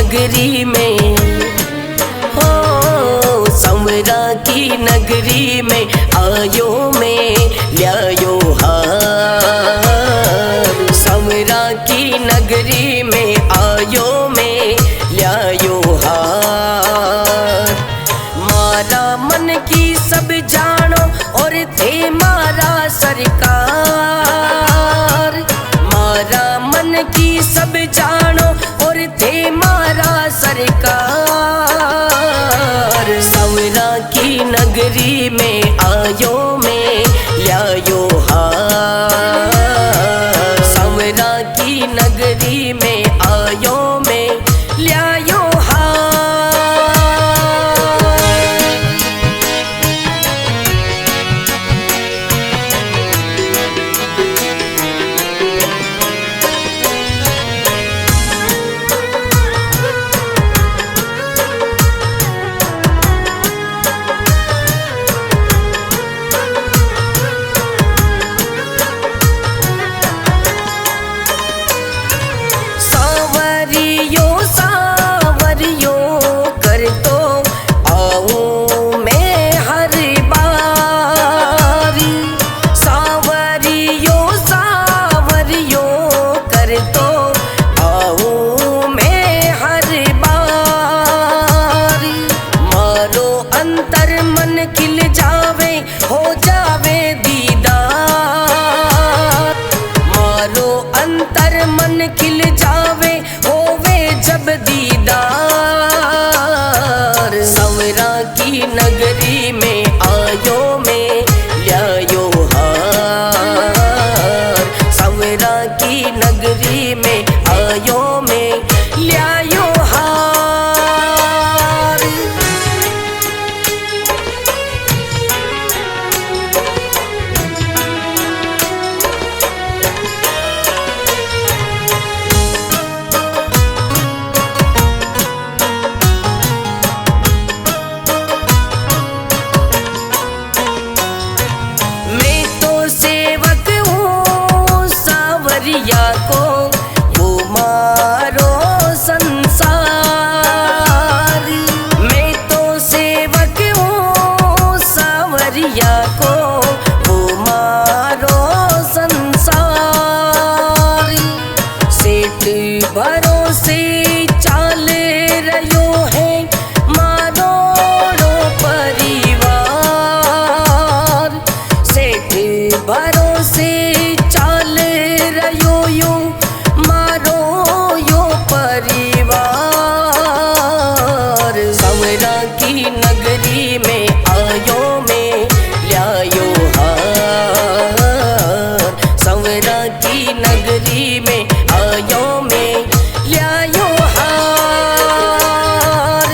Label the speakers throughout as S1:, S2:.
S1: नगरी में, हो संवरा की नगरी में आयो में ल्यायो हार। संवरा की नगरी में आयो में ल्यायो हार। मारा मन की सब जानो और थे मारा सरकार। मारा मन की सब जानो और थे मारा सरकार। संवरा की नगरी में आयो में ल्यायो हार। संवरा की नगरी में आयो में ल्यायो खिल जावे हो जावे दीदार। मारो अंतर मन खिल जावे होवे जब दीदार। संवरा की नगरी में आयो में ल्यायो हार। संवरा की नगरी में आयो में ल्यायो हार। को वो मारो संसार। मैं तो सेवक हूँ सावरिया को वो मारो संसार। सेठ भरोसे चाल रयो है मारो परिवार। सेठ भरोसे चाल रयो यो मारो यो परिवार। संवरा की नगरी में आयो में ल्यायो हार। संवरा की नगरी में आयो में ल्यायो हार।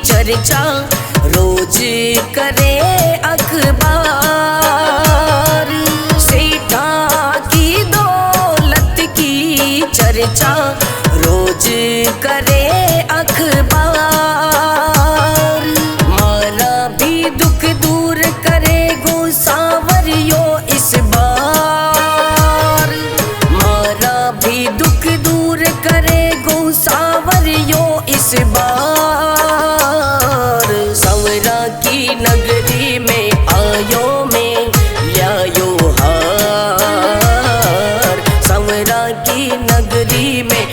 S1: चर्चा रोज करे अखबार। सेठा की दौलत की चर्चा रोज करे अखबार। मारा भी दुख दूर करे गो सावरियो इस बार। मारा भी दुख दूर करे गो सावरियो इस बार। संवरा की नगरी में आयो में ल्यायो हार। संवरा की नगरी में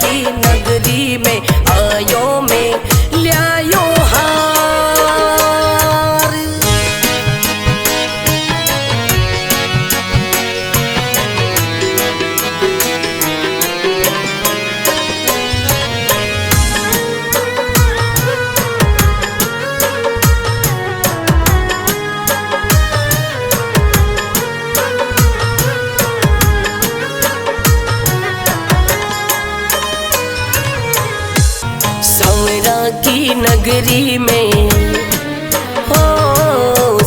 S1: की नगरी में आयो में ल्यायो हार। संवरा की नगरी में हो,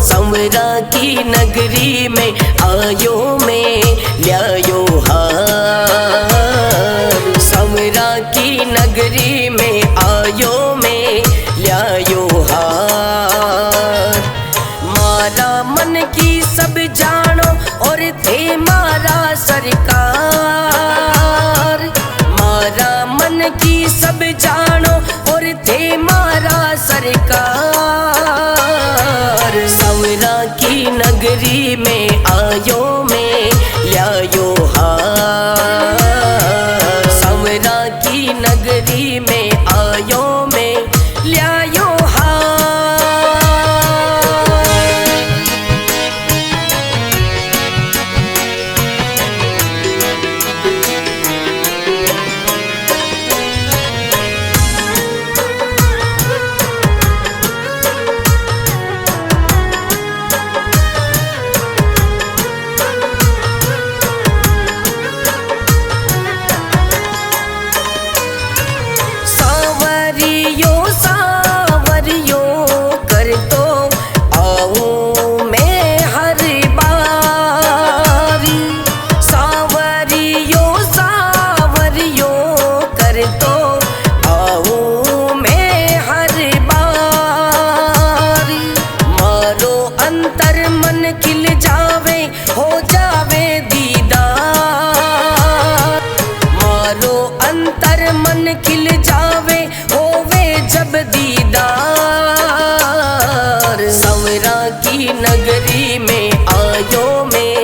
S1: संवरा की नगरी में आयो में ल्यायो हार। संवरा की नगरी में आयो में ल्यायो हार। मारा मन की सब जानो और थे मारा सरकार। मारा मन की सब जानो और थे मारा सरकार। संवरा की नगरी में आयो में ल्यायो हार। संवरा की नगरी में आयो में ल्यायो खिल जावे हो जावे दीदार। मारो अंतर मन खिल जावे होवे जब दीदार। संवरा की नगरी में आयो में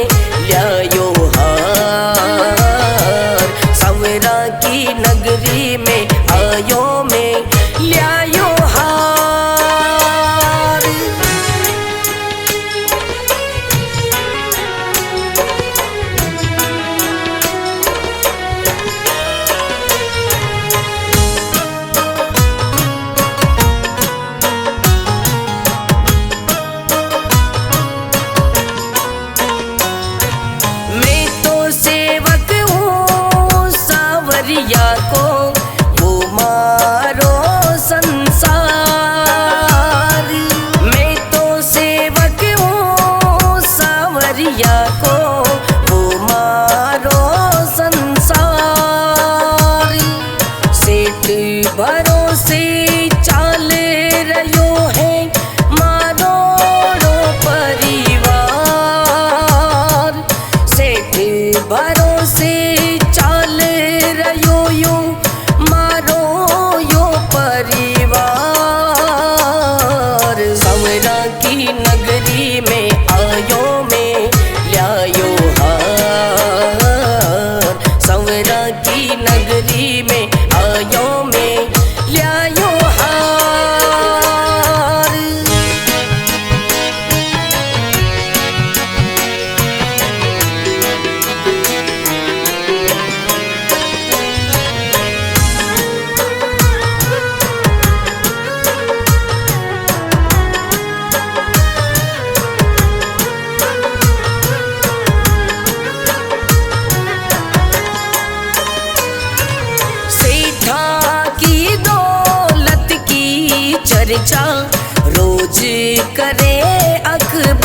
S1: ल्यायो हार। संवरा की नगरी में आयो में ल्यायो हार। को वो मारो संसार। मैं तो सेवक हूँ सावरिया को वो मारो संसार। सेठ भरोसे चाल रयो है मारो परिवार। सेठ भरोसे चाल रयो यो मारो यो परिवार। संवरा की नगरी में आयो में ल्यायो हार। संवरा की नगरी में आयो में ल्यायो हार। चर्चा रोज करे अखबार।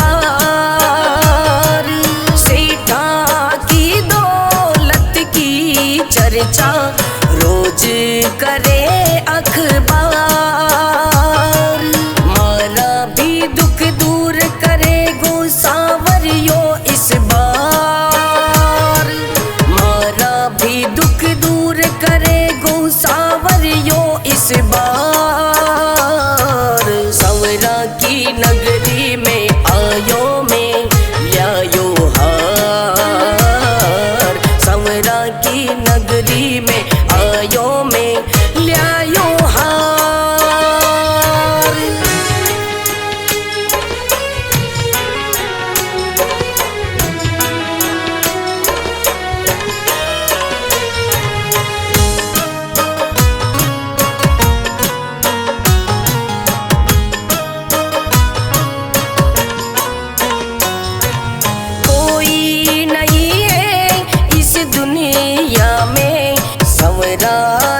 S1: सेठा की दौलत की चर्चा रोज करे अखबार। मारा भी दुख दूर करे गो सांवरियो इस बार। मारा भी दुख दूर करे गो सांवरियो इस बार। संवरा की नगरी में आयो में ल्यायो हार। संवरा की नगरी में आयो मेरा